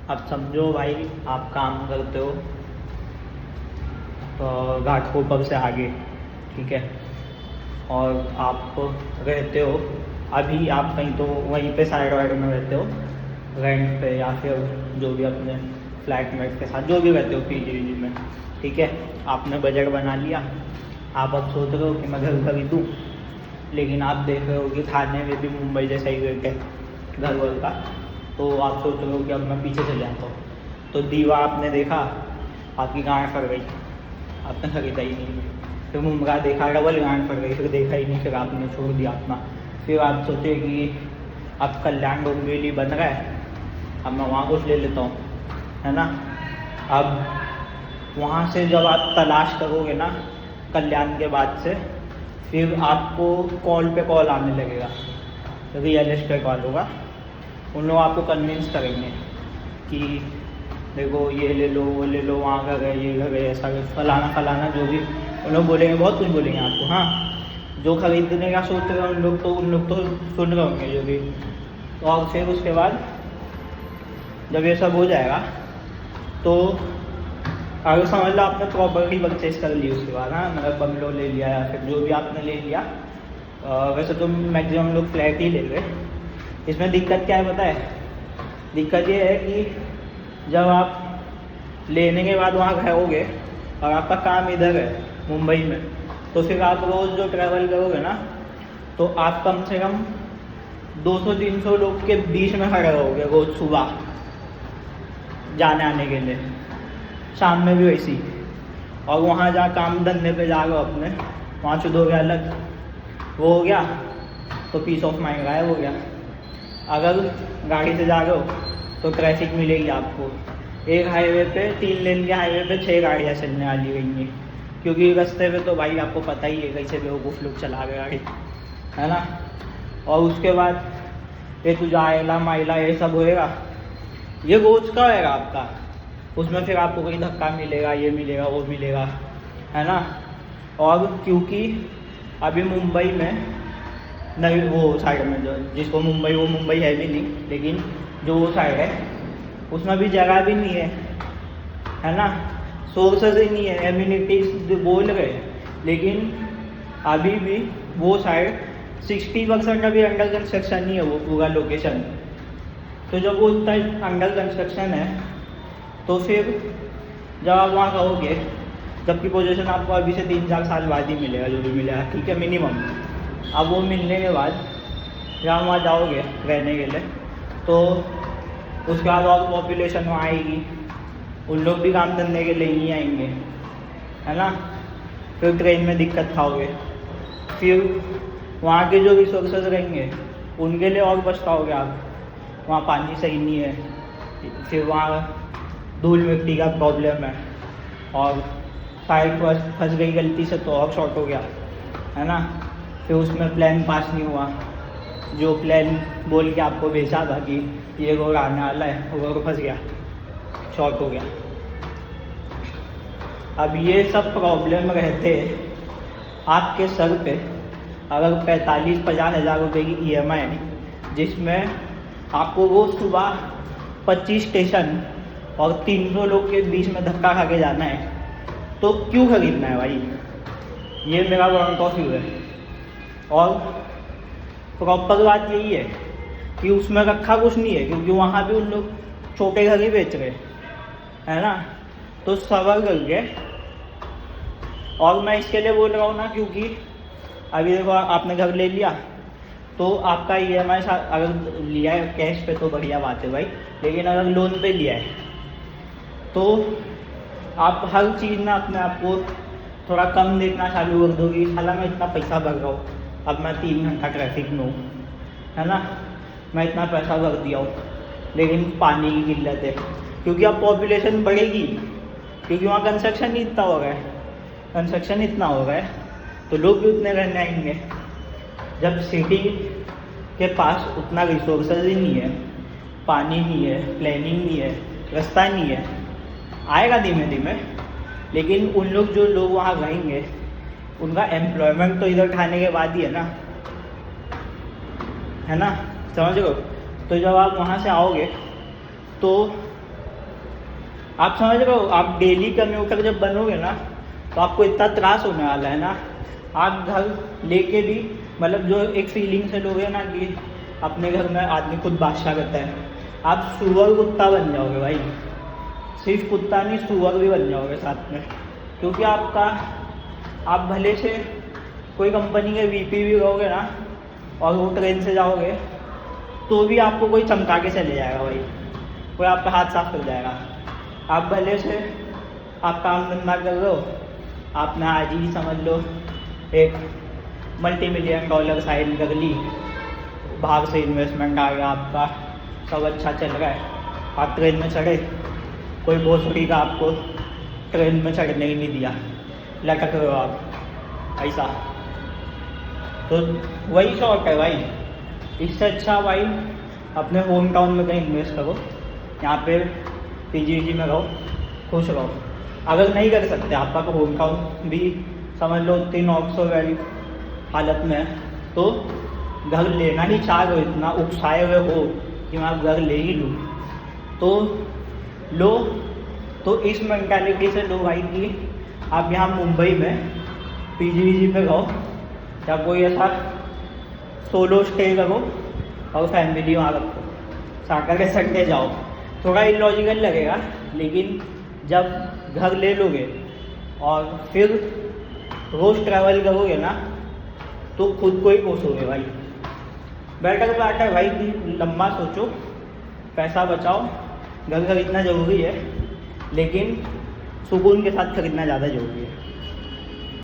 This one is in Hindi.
अब समझो भाई, आप काम करते हो तो घाटकोपर से आगे, ठीक है, और आप रहते हो अभी, आप कहीं तो वहीं पे साइड वाइड में रहते हो रेंट पे, या फिर जो भी अपने फ्लैटमेट के साथ जो भी रहते हो पीजी वीजी में, ठीक है। आपने बजट बना लिया, आप अब सोच रहे हो कि मैं घर खरीदूँ, लेकिन आप देख रहे हो कि खाने में भी मुंबई जैसा ही रेट है घर वर का, तो आप सोच रहे हो कि अब मैं पीछे चले जाता हूँ। तो दीवा आपने देखा, आपकी गांड फट गई, आपने खरीदा ही नहीं। फिर मुमरा देखा, डबल गांड फट गई, फिर देखा ही नहीं, फिर आपने छोड़ दिया अपना। फिर आप सोचे कि अब कल्याण डोंबिवली बन रहा है, अब मैं वहाँ कुछ ले लेता हूँ, है ना। अब वहाँ से जब आप तलाश करोगे ना कल्याण के बाद से, फिर आपको कॉल पे कॉल आने लगेगा रियल एस्टेट वालों का। उन लोग आपको कन्विंस करेंगे कि देखो ये ले लो, वो ले लो, वहाँ घर है, ये घर है, ऐसा फलाना फलाना, जो भी उन लोग बोलेंगे, बहुत कुछ बोलेंगे आपको। हाँ, जो खरीदने का सोच रहे हैं उन लोग तो सुन रहे होंगे जो भी। और फिर उसके बाद जब ये सब हो जाएगा तो अगर समझ लो आपने प्रॉपर्टी परचेज कर ली उसके बाद, हाँ, मतलब बंगलो ले लिया या फिर जो भी आपने ले लिया। वैसे तो मैक्सिमम लोग फ्लैट ही ले रहे। इसमें दिक्कत क्या है पता है? दिक्कत ये है कि जब आप लेने के बाद वहाँ रहोगे और आपका काम इधर है मुंबई में, तो फिर आप रोज़ जो ट्रैवल करोगे ना, तो आप कम से कम 200-300 लोग के बीच में खड़े रहोगे रोज़ सुबह जाने आने के लिए, शाम में भी वैसी। और वहाँ जा काम धंधे पे जा रहे हो अपने, वहाँ चुदोगे अलग, वो हो गया तो पीस ऑफ माइंड गायब हो गया। अगर गाड़ी से जा रहे हो तो ट्रैफिक मिलेगी आपको। एक हाईवे पे 3 लेन के हाईवे पे 6 गाड़ियाँ चलने वाली रहेंगी, क्योंकि रास्ते पे तो भाई आपको पता ही है कैसे बेवकूफ़ लोग चला रहे गाड़ी, है ना। और उसके बाद ये तुझा आयला माइला ये सब होएगा, ये रोज का होएगा आपका। उसमें फिर आपको कहीं धक्का मिलेगा, ये मिलेगा, वो मिलेगा, है ना। और क्योंकि अभी मुंबई में नई वो साइड में जो जिसको मुंबई, वो मुंबई है भी नहीं, लेकिन जो वो साइड है उसमें भी जगह भी नहीं है ना, सोर्सेज ही नहीं है, एम्यूनिटीज बोल रहे, लेकिन अभी भी वो साइड 60% अभी अंडर कंस्ट्रक्शन ही है वो पूरा लोकेशन। तो जब वो इतना अंडर कंस्ट्रक्शन है, तो फिर जब आप वहाँ रहोगे, जबकि पोजीशन आपको अभी से 3-4 साल बाद ही मिलेगा, जो भी मिलेगा, ठीक है, मिनिमम। अब वो मिलने के बाद जब वहाँ जाओगे रहने के लिए, तो उसके बाद और पॉपुलेशन वहाँ आएगी, उन लोग भी काम धंधे के लिए ही आएंगे, है ना। फिर ट्रेन में दिक्कत खाओगे, फिर वहाँ के जो रिसोर्सेज रहेंगे उनके लिए और पछताओगे आप। वहाँ पानी सही नहीं है, फिर वहाँ धूल मिट्टी का प्रॉब्लम है, और साइड फंस गई गलती से तो और शॉर्ट हो गया, है ना। फिर उसमें प्लान पास नहीं हुआ, जो प्लान बोल के आपको भेजा था कि ये रोड आने वाला है, वो फंस गया, शॉर्ट हो गया। अब ये सब प्रॉब्लम रहते आपके सर पे अगर 45-50 हज़ार रुपये की EMI है, जिसमें आपको वो सुबह 25 स्टेशन और 300 लोग के बीच में धक्का खा के जाना है, तो क्यों खरीदना है भाई? ये मेरा पॉइंट ऑफ व्यू है। और प्रॉपर बात यही है कि उसमें रखा कुछ नहीं है, क्योंकि वहाँ भी उन लोग छोटे घर ही बेच रहे, है ना। तो सबर करके, और मैं इसके लिए बोल रहा हूँ ना, क्योंकि अभी देखो आपने घर ले लिया तो आपका EMI अगर लिया है कैश पे तो बढ़िया बात है भाई, लेकिन अगर लोन पे लिया है तो आप हर चीज़ में अपने आप को थोड़ा कम देखना चालू कर दो कि साला मैं इतना पैसा भर रहा हूँ, अब मैं 3 घंटा ट्रैफिक में हूँ, है ना, मैं इतना पैसा भर दिया हूँ, लेकिन पानी की किल्लत है, क्योंकि अब पॉपुलेशन बढ़ेगी, क्योंकि वहाँ कंस्ट्रक्शन ही इतना हो रहा है, कंस्ट्रक्शन इतना हो रहा है, तो लोग भी उतने रहने आएंगे। जब सिटी के पास उतना रिसोर्सेज ही नहीं है, पानी नहीं है, प्लानिंग नहीं है, रास्ता नहीं है, आएगा धीमे धीमे, लेकिन उन लोग जो लोग वहाँ रहेंगे उनका एम्प्लॉयमेंट तो इधर खाने के बाद ही है ना, समझ लो। तो जब आप वहाँ से आओगे तो आप समझ रहे हो, आप डेली कम्यूटर जब बनोगे ना तो आपको इतना त्रास होने वाला है ना, आप घर लेके भी मतलब जो एक फीलिंग से लोगे ना कि अपने घर में आदमी खुद बादशाह करता है, आप सुअर कुत्ता बन जाओगे भाई। सिर्फ कुत्ता नहीं, सुअर भी बन जाओगे साथ में, क्योंकि आप भले से कोई कंपनी के वीपी भी रहोगे ना और वो ट्रेन से जाओगे तो भी आपको कोई चमका के चले जाएगा भाई, कोई आपका हाथ साफ कर जाएगा। आप भले से आप काम धंधा कर रहे हो, आपने आज ही समझ लो एक $multi-million साइन कर ली, बाहर से इन्वेस्टमेंट आ गया आपका, सब अच्छा चल रहा है, आप ट्रेन में चढ़े, कोई भोसड़ी का आपको ट्रेन में चढ़ने ही नहीं दिया, लटक रहे हो आप ऐसा। तो वही शौक है भाई, इससे अच्छा भाई अपने होम टाउन में कहीं इन्वेस्ट करो, यहाँ पे पीजी में रहो, खुश रहो। अगर नहीं कर सकते, आपका होम टाउन भी समझ लो उतनी नॉट सो वेल हालत में है, तो घर लेना ही चाह रहे हो, इतना उकसाए हुए हो कि मैं घर ले ही लूँ, तो लो। तो इस मेंटालिटी से लो भाई कि आप यहाँ मुंबई में पीजी पे रहो या कोई ऐसा सोलो स्टे करो और फैमिली वहाँ रखो, सैटरडे संडे जाओ। थोड़ा इलॉजिकल लगेगा, लेकिन जब घर ले लोगे और फिर रोज़ ट्रैवल करोगे ना तो खुद को ही कोसोगे भाई। बेटर बात है भाई कि लंबा सोचो, पैसा बचाओ, घर खरीदना ज़रूरी है लेकिन सुकून के साथ खरीदना ज़्यादा ज़रूरी है।